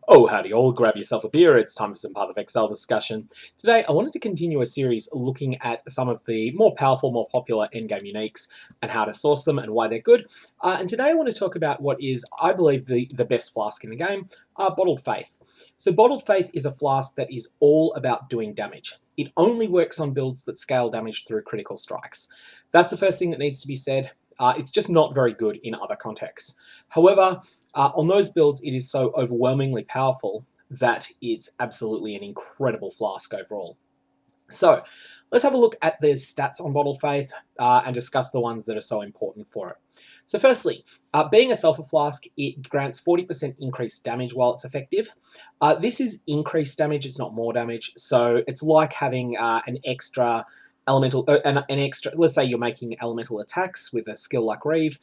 Oh, howdy all, grab yourself a beer, it's time for some Path of Exile discussion. Today I wanted to continue a series looking at some of the more powerful, more popular endgame uniques and how to source them and why they're good. And today I want to talk about what is, I believe, the best flask in the game, Bottled Faith. So Bottled Faith is a flask that is all about doing damage. It only works on builds that scale damage through critical strikes. That's the first thing that needs to be said. It's just not very good in other contexts. However, on those builds, it is so overwhelmingly powerful that it's absolutely an incredible flask overall. So let's have a look at the stats on Bottled Faith and discuss the ones that are so important for it. So firstly, being a sulfur flask, it grants 40% increased damage while it's effective. This is increased damage, it's not more damage, so it's like having an extra elemental, an extra, let's say you're making elemental attacks with a skill like Reeve,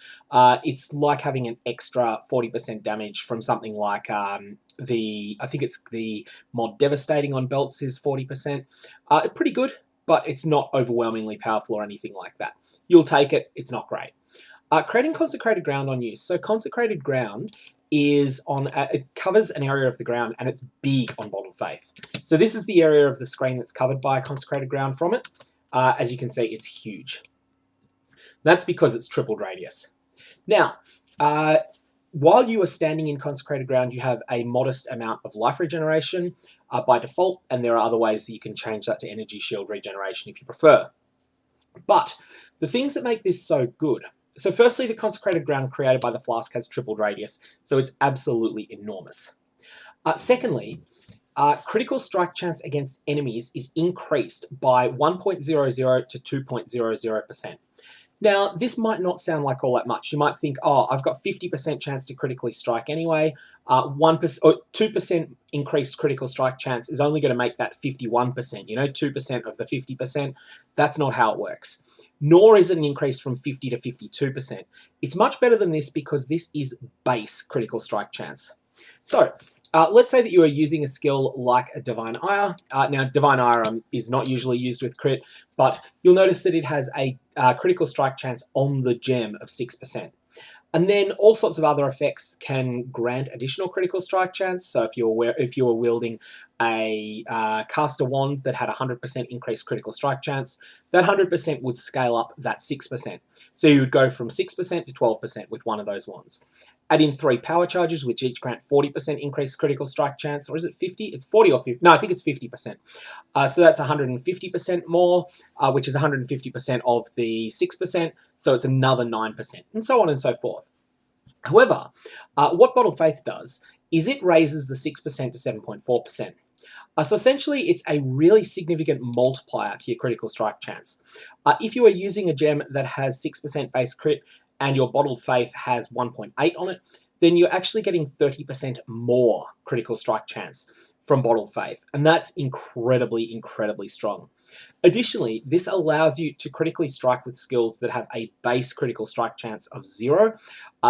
it's like having an extra 40% damage from something like I think it's the mod Devastating on belts is 40%. Pretty good, but it's not overwhelmingly powerful or anything like that. You'll take it, it's not great. Creating Consecrated Ground on use. So Consecrated Ground is on, it covers an area of the ground and it's big on Bottled Faith. So this is the area of the screen that's covered by Consecrated Ground from it. As you can see, it's huge. That's because it's tripled radius. Now, while you are standing in Consecrated Ground, you have a modest amount of life regeneration by default, and there are other ways that you can change that to energy shield regeneration if you prefer. But the things that make this so good, so firstly, the Consecrated Ground created by the flask has tripled radius, so it's absolutely enormous. Secondly, critical strike chance against enemies is increased by 1.00 to 2.00%. Now, this might not sound like all that much. You might think, oh, I've got 50% chance to critically strike anyway. 1% or 2% increased critical strike chance is only going to make that 51%. You know, 2% of the 50%. That's not how it works. Nor is it an increase from 50 to 52%. It's much better than this because this is base critical strike chance. So, let's say that you are using a skill like a Divine Ire. Now, Divine Ire is not usually used with crit, but you'll notice that it has a critical strike chance on the gem of 6%. And then all sorts of other effects can grant additional critical strike chance. So if you were wielding a caster wand that had 100% increased critical strike chance, that 100% would scale up that 6%. So you would go from 6% to 12% with one of those wands. Add in 3 power charges, which each grant 40% increased critical strike chance, or is it 50? It's 40 or 50. No, I think it's 50%. So that's 150% more, which is 150% of the 6%, so it's another 9%, and so on and so forth. However, what Bottled Faith does is it raises the 6% to 7.4%. So essentially, it's a really significant multiplier to your critical strike chance. If you are using a gem that has 6% base crit and your Bottled Faith has 1.8 on it, then you're actually getting 30% more critical strike chance from Bottled Faith, and that's incredibly, incredibly strong. Additionally, this allows you to critically strike with skills that have a base critical strike chance of 0,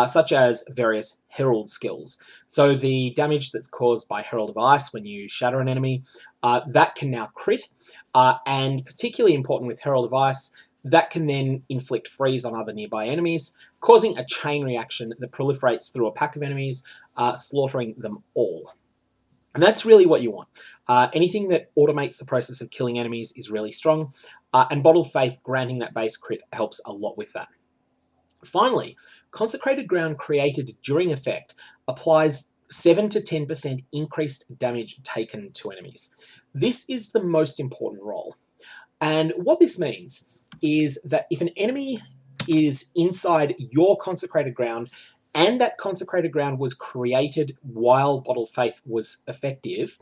such as various Herald skills. So the damage that's caused by Herald of Ice when you shatter an enemy, that can now crit, and particularly important with Herald of Ice, that can then inflict freeze on other nearby enemies, causing a chain reaction that proliferates through a pack of enemies, slaughtering them all. And that's really what you want. Anything that automates the process of killing enemies is really strong, and Bottled Faith granting that base crit helps a lot with that. Finally, Consecrated Ground created during effect applies 7 to 10% increased damage taken to enemies. This is the most important role. And what this means is that if an enemy is inside your Consecrated Ground and that Consecrated Ground was created while Bottled Faith was effective,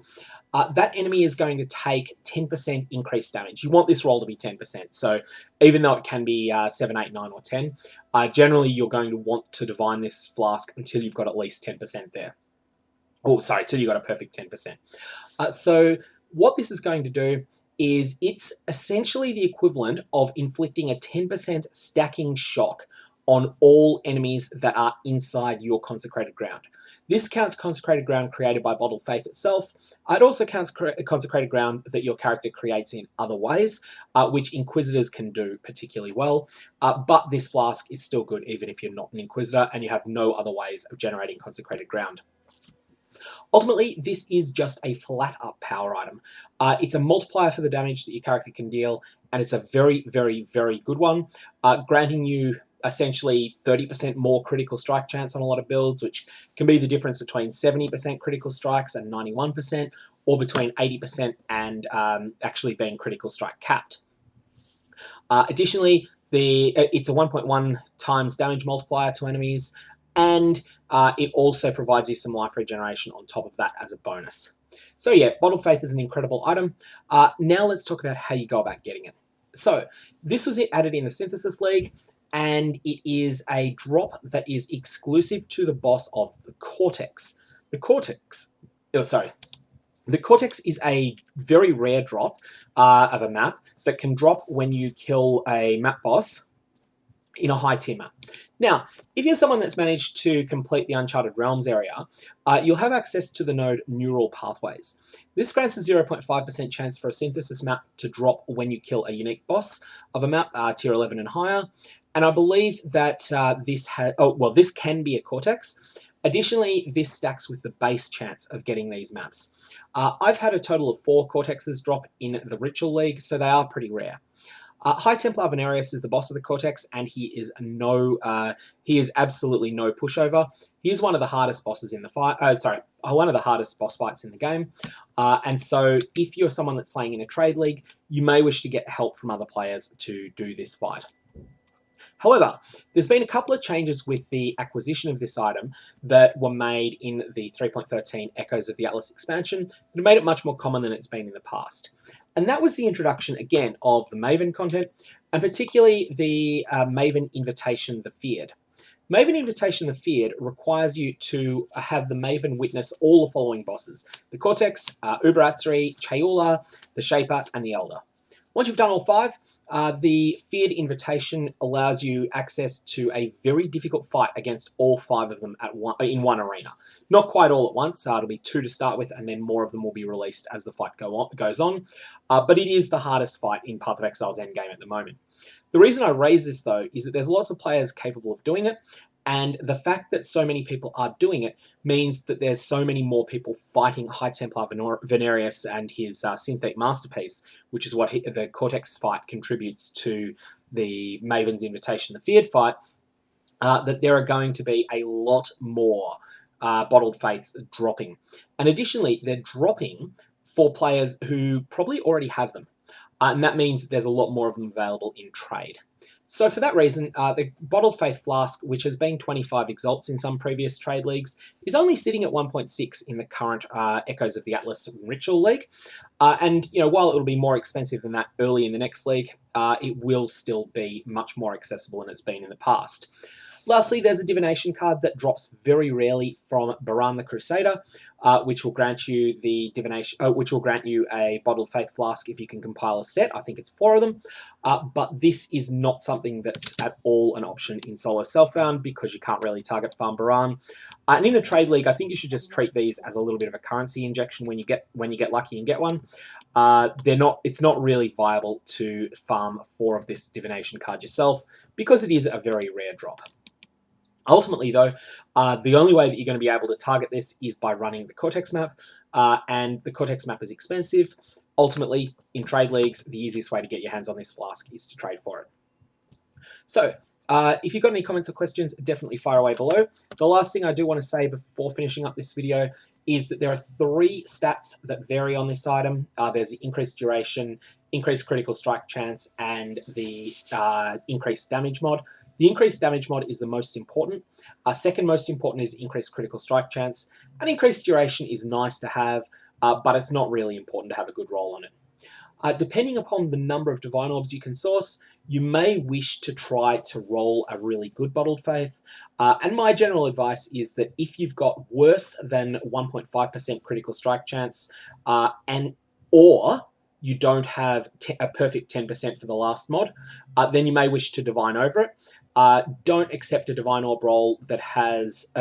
that enemy is going to take 10% increased damage. You want this roll to be 10%, so even though it can be 7, 8, 9, or 10, generally you're going to want to divine this flask until you've got at least 10% there. Oh, sorry, till you've got a perfect 10%. So what this is going to do is it's essentially the equivalent of inflicting a 10% stacking shock on all enemies that are inside your Consecrated Ground. This counts Consecrated Ground created by Bottled Faith itself. It also counts Consecrated Ground that your character creates in other ways, which Inquisitors can do particularly well, but this flask is still good even if you're not an Inquisitor and you have no other ways of generating Consecrated Ground. Ultimately, this is just a flat-up power item. It's a multiplier for the damage that your character can deal, and it's a very, very, very good one, granting you essentially 30% more critical strike chance on a lot of builds, which can be the difference between 70% critical strikes and 91%, or between 80% and actually being critical strike capped. Additionally, it's a 1.1 times damage multiplier to enemies, and it also provides you some life regeneration on top of that as a bonus. So yeah, Bottled Faith is an incredible item. Now let's talk about how you go about getting it. So this was added in the Synthesis League, and it is a drop that is exclusive to the boss of the Cortex. The Cortex is a very rare drop of a map that can drop when you kill a map boss in a high tier map. Now, if you're someone that's managed to complete the Uncharted Realms area, you'll have access to the node Neural Pathways. This grants a 0.5% chance for a Synthesis map to drop when you kill a unique boss of a map, tier 11 and higher. And I believe that this can be a Cortex. Additionally, this stacks with the base chance of getting these maps. I've had a total of 4 Cortexes drop in the Ritual League, so they are pretty rare. High Templar Venarius is the boss of the Cortex, and he is absolutely no pushover. He is one of the hardest bosses in the fight. One of the hardest boss fights in the game. And so, if you're someone that's playing in a trade league, you may wish to get help from other players to do this fight. However, there's been a couple of changes with the acquisition of this item that were made in the 3.13 Echoes of the Atlas expansion that made it much more common than it's been in the past. And that was the introduction, again, of the Maven content, and particularly the Maven Invitation the Feared. Maven Invitation the Feared requires you to have the Maven witness all the following bosses: the Cortex, Uberatsuri, Chayula, the Shaper, and the Elder. Once you've done all 5, the Feared Invitation allows you access to a very difficult fight against all 5 of them in one arena. Not quite all at once, it'll be 2 to start with, and then more of them will be released as the fight goes on. But it is the hardest fight in Path of Exile's endgame at the moment. The reason I raise this, though, is that there's lots of players capable of doing it, and the fact that so many people are doing it means that there's so many more people fighting High Templar Venarius and his Synthete Masterpiece, which is what the Cortex fight contributes to the Maven's Invitation the Feared fight, that there are going to be a lot more Bottled Faiths dropping. And additionally, they're dropping for players who probably already have them. And that means that there's a lot more of them available in trade. So for that reason, the Bottled Faith Flask, which has been 25 exalts in some previous trade leagues, is only sitting at 1.6 in the current Echoes of the Atlas Ritual League. And while it will be more expensive than that early in the next league, it will still be much more accessible than it's been in the past. Lastly, there's a divination card that drops very rarely from Baran the Crusader, which will grant you a Bottled Faith Flask if you can compile a set. I think it's 4 of them, but this is not something that's at all an option in solo self-found because you can't really target farm Baran. And in a trade league, I think you should just treat these as a little bit of a currency injection when you get lucky and get one. It's not really viable to farm 4 of this divination card yourself because it is a very rare drop. Ultimately, though, the only way that you're going to be able to target this is by running the Cortex map, and the Cortex map is expensive. Ultimately, in trade leagues, the easiest way to get your hands on this flask is to trade for it. So, if you've got any comments or questions, definitely fire away below. The last thing I do want to say before finishing up this video is that there are 3 stats that vary on this item. There's the increased duration, increased critical strike chance, and the increased damage mod. The increased damage mod is the most important. Second most important is increased critical strike chance. And increased duration is nice to have, but it's not really important to have a good roll on it. Depending upon the number of Divine Orbs you can source, you may wish to try to roll a really good Bottled Faith. And my general advice is that if you've got worse than 1.5% critical strike chance, or you don't have a perfect 10% for the last mod, then you may wish to Divine over it. Don't accept a Divine Orb roll that has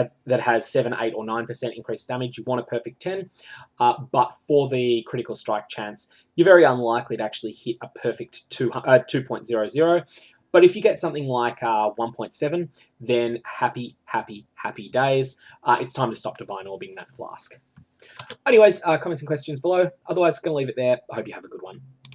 7, 8, or 9% increased damage. You want a perfect 10, but for the critical strike chance, you're very unlikely to actually hit a perfect 2.00. But if you get something like 1.7, then happy days. It's time to stop Divine Orbing that flask. Anyways, comments and questions below. Otherwise, going to leave it there. I hope you have a good one.